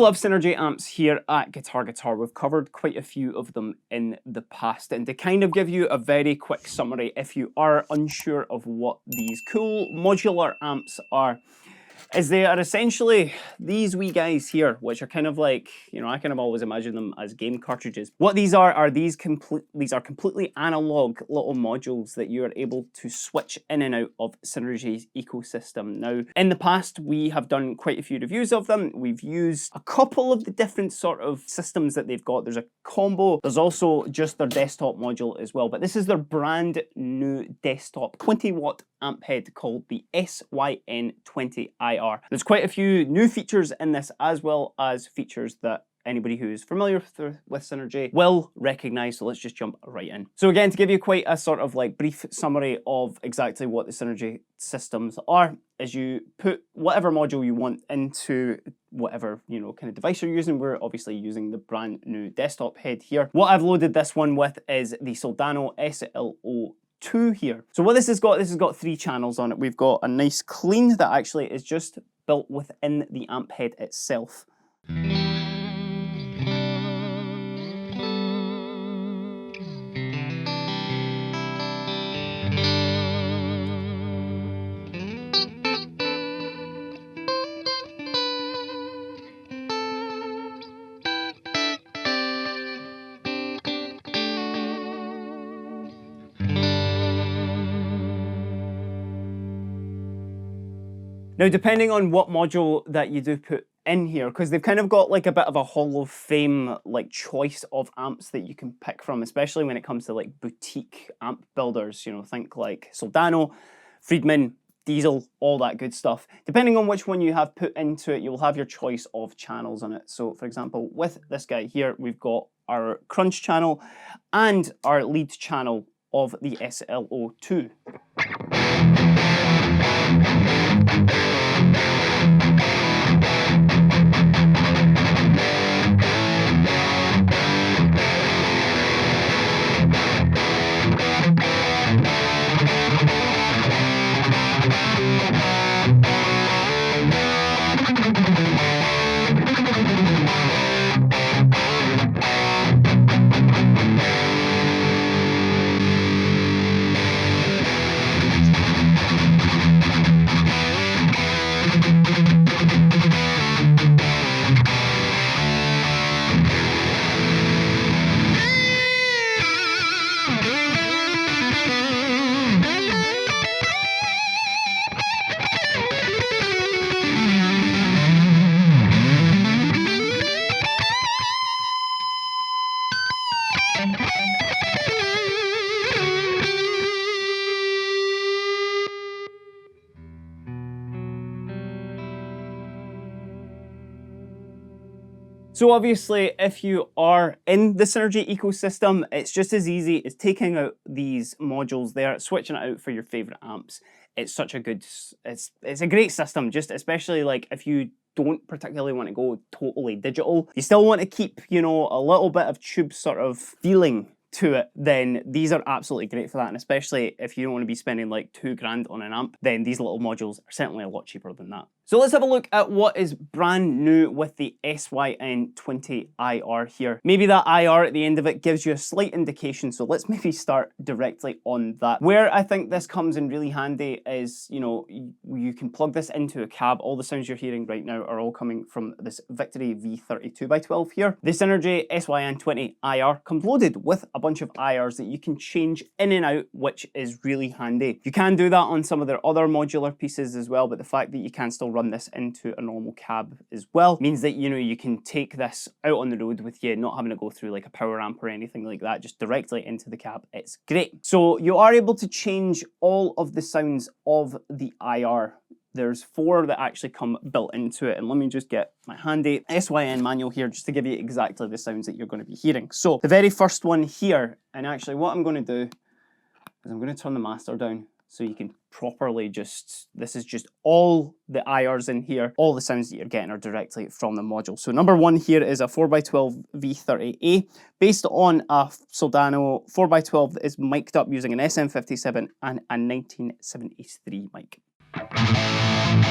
love Synergy amps here at Guitar Guitar. We've covered quite a few of them in the past, and to kind of give you a very quick summary if you are unsure of what these cool modular amps are, is they are essentially these wee guys here, which are kind of like, you know, I kind of always imagine them as game cartridges. What these are these are completely analog little modules that you are able to switch in and out of Synergy's ecosystem. Now, in the past, we have done quite a few reviews of them. We've used a couple of the different sort of systems that they've got. There's a combo. There's also just their desktop module as well, but this is their brand new desktop 20-watt amp head called the SYN20IR. There's quite a few new features in this, as well as features that anybody who is familiar with Synergy will recognize, so let's just jump right in. So again, to give you quite a sort of like brief summary of exactly what the Synergy systems are, is you put whatever module you want into whatever, you know, kind of device you're using. We're obviously using the brand new desktop head here. What I've loaded this one with is the Soldano SLO2 here. So what this has got 3 channels on it. We've got a nice clean that actually is just built within the amp head itself. Now, depending on what module that you do put in here, because they've kind of got like a bit of a Hall of Fame like choice of amps that you can pick from, especially when it comes to like boutique amp builders, you know, think like Soldano, Friedman, Diesel, all that good stuff. Depending on which one you have put into it, you'll have your choice of channels on it. So for example, with this guy here, we've got our crunch channel and our lead channel of the SLO2. So obviously, if you are in the Synergy ecosystem, it's just as easy as taking out these modules there, switching it out for your favorite amps. It's such a good, it's a great system, just especially like if you don't particularly want to go totally digital, you still want to keep, you know, a little bit of tube sort of feeling to it, then these are absolutely great for that. And especially if you don't want to be spending like $2 grand on an amp, then these little modules are certainly a lot cheaper than that. So let's have a look at what is brand new with the SYN20IR here. Maybe that IR at the end of it gives you a slight indication, so let's maybe start directly on that. Where I think this comes in really handy is, you know, you can plug this into a cab. All the sounds you're hearing right now are all coming from this Victory V32x12 here. The Synergy SYN20IR comes loaded with a bunch of IRs that you can change in and out, which is really handy. You can do that on some of their other modular pieces as well, but the fact that you can still run this into a normal cab as well means that, you know, you can take this out on the road with you, not having to go through like a power amp or anything like that, just directly into the cab. It's great. So you are able to change all of the sounds of the IR. There's 4 that actually come built into it, and let me just get my handy SYN manual here just to give you exactly the sounds that you're going to be hearing. So the very first one here, and actually what I'm going to do is I'm going to turn the master down so you can properly just, this is just all the IRs in here. All the sounds that you're getting are directly from the module. So number 1 here is a 4x12 V30A based on a Soldano 4x12 that is mic'd up using an SM57 and a 1973 mic. So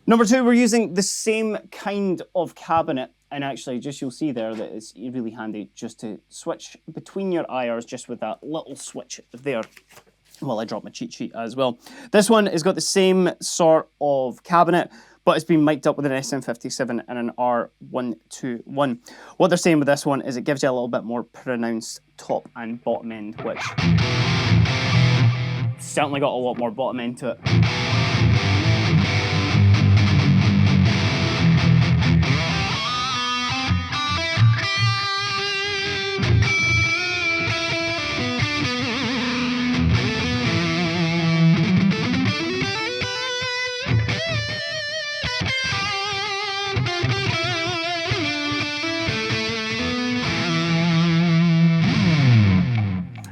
Number two, we're using the same kind of cabinet, and actually just you'll see there that it's really handy just to switch between your IRs just with that little switch there. Well, I dropped my cheat sheet as well. This one has got the same sort of cabinet, but it's been mic'd up with an SM57 and an R121. What they're saying with this one is it gives you a little bit more pronounced top and bottom end, which certainly got a lot more bottom end to it.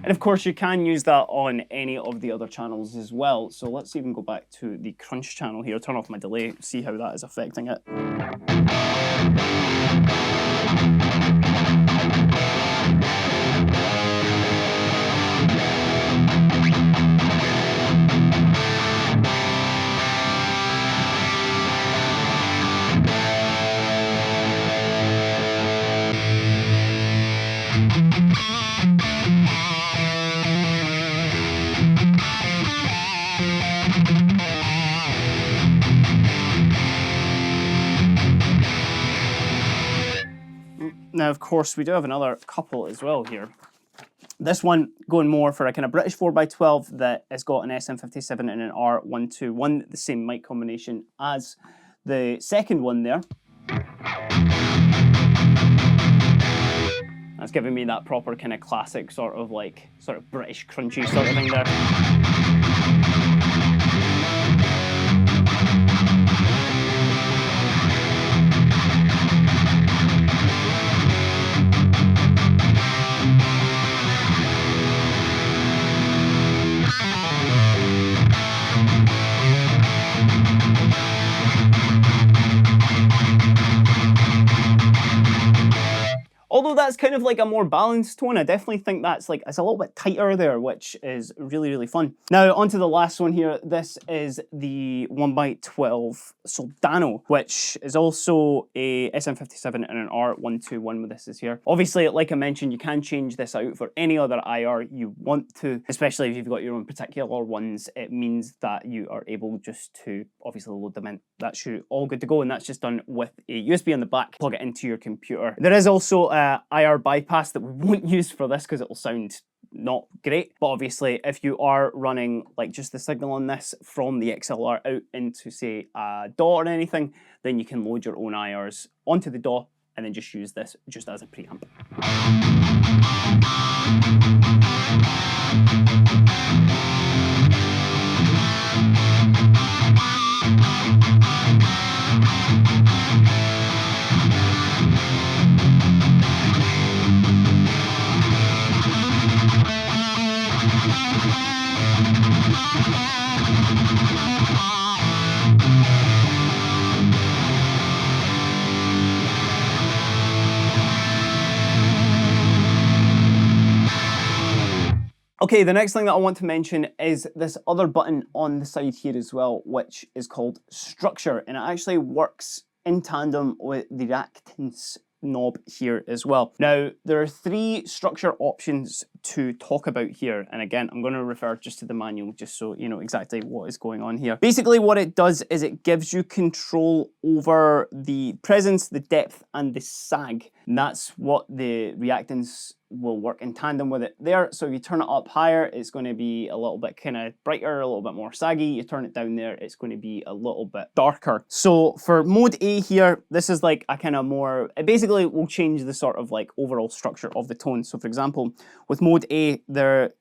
And of course you can use that on any of the other channels as well. So let's even go back to the crunch channel here, turn off my delay, see how that is affecting it. Now, of course, we do have another couple as well here. This one going more for a kind of British 4x12 that has got an SM57 and an R121, the same mic combination as the second one there. That's giving me that proper kind of classic sort of British crunchy sort of thing there. Although that's kind of like a more balanced tone, I definitely think that's like, it's a little bit tighter there, which is really, really fun. Now, onto the last one here. This is the 1x12 Soldano, which is also a SM57 and an R121 with this is here. Obviously, like I mentioned, you can change this out for any other IR you want to, especially if you've got your own particular ones. It means that you are able just to obviously load them in. That's you all good to go, and that's just done with a USB on the back, plug it into your computer. There is also a IR bypass that we won't use for this because it will sound not great, but obviously if you are running like just the signal on this from the XLR out into say a DAW or anything, then you can load your own IRs onto the DAW and then just use this just as a preamp. Okay, the next thing that I want to mention is this other button on the side here as well, which is called Structure, and it actually works in tandem with the reactance knob here as well. Now, there are 3 structure options to talk about here, and again, I'm going to refer just to the manual just so you know exactly what is going on here. Basically, what it does is it gives you control over the presence, the depth, and the sag, and that's what the reactance will work in tandem with it there. So if you turn it up higher, it's going to be a little bit kind of brighter, a little bit more saggy. You turn it down there, it's going to be a little bit darker. So for mode A here, this is like a kind of more, it basically will change the sort of like overall structure of the tone. So for example, with mode A,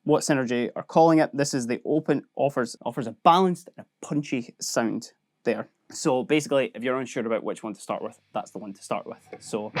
what Synergy are calling it, this is the open, offers a balanced and a punchy sound there. So basically, if you're unsure about which one to start with, that's the one to start with. So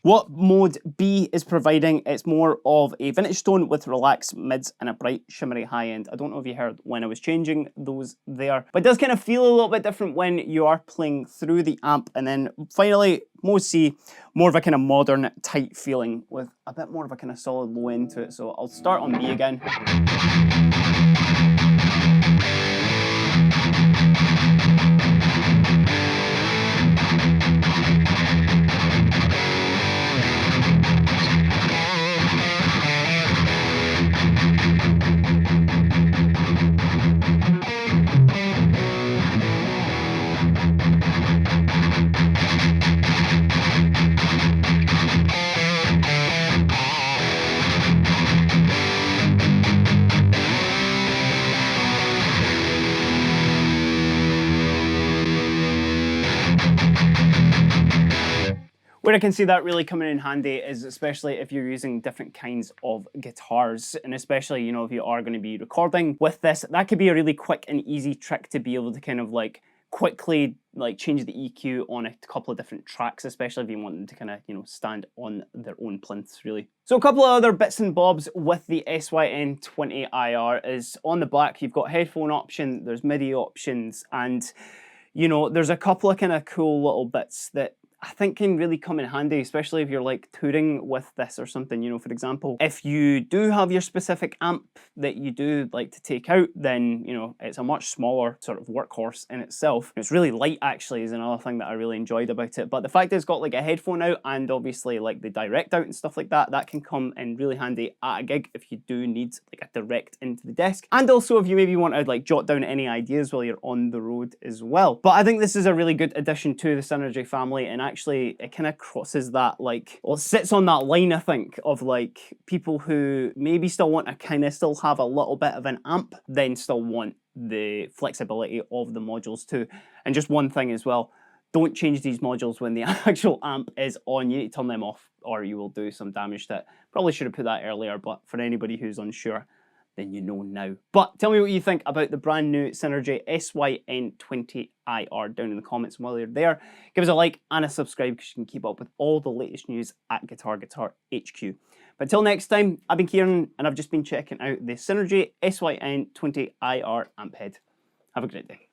What mode B is providing, it's more of a vintage tone with relaxed mids and a bright shimmery high end. I don't know if you heard when I was changing those there, but it does kind of feel a little bit different when you are playing through the amp. And then finally, mode C, more of a kind of modern tight feeling with a bit more of a kind of solid low end to it. So I'll start on B again. Where I can see that really coming in handy is especially if you're using different kinds of guitars, and especially, you know, if you are going to be recording with this, that could be a really quick and easy trick to be able to kind of like quickly like change the EQ on a couple of different tracks, especially if you want them to kind of, you know, stand on their own plinths really. So a couple of other bits and bobs with the SYN20IR is on the back you've got headphone option, there's MIDI options, and you know, there's a couple of kind of cool little bits that I think can really come in handy, especially if you're like touring with this or something. You know, for example, if you do have your specific amp that you do like to take out, then, you know, it's a much smaller sort of workhorse in itself. It's really light actually is another thing that I really enjoyed about it. But the fact that it's got like a headphone out and obviously like the direct out and stuff like that, that can come in really handy at a gig if you do need like a direct into the desk. And also if you maybe want to like jot down any ideas while you're on the road as well. But I think this is a really good addition to the Synergy family, and actually it kind of crosses that like, well, it sits on that line I think of like people who maybe still want to kind of still have a little bit of an amp, then still want the flexibility of the modules too. And just one thing as well, don't change these modules when the actual amp is on. You need to turn them off or you will do some damage to it. Probably should have put that earlier, but for anybody who's unsure, then you know now. But tell me what you think about the brand new Synergy SYN20IR down in the comments. And while you're there, give us a like and a subscribe because you can keep up with all the latest news at Guitar HQ. But till next time, I've been Kieran and I've just been checking out the Synergy SYN20IR amp head. Have a great day.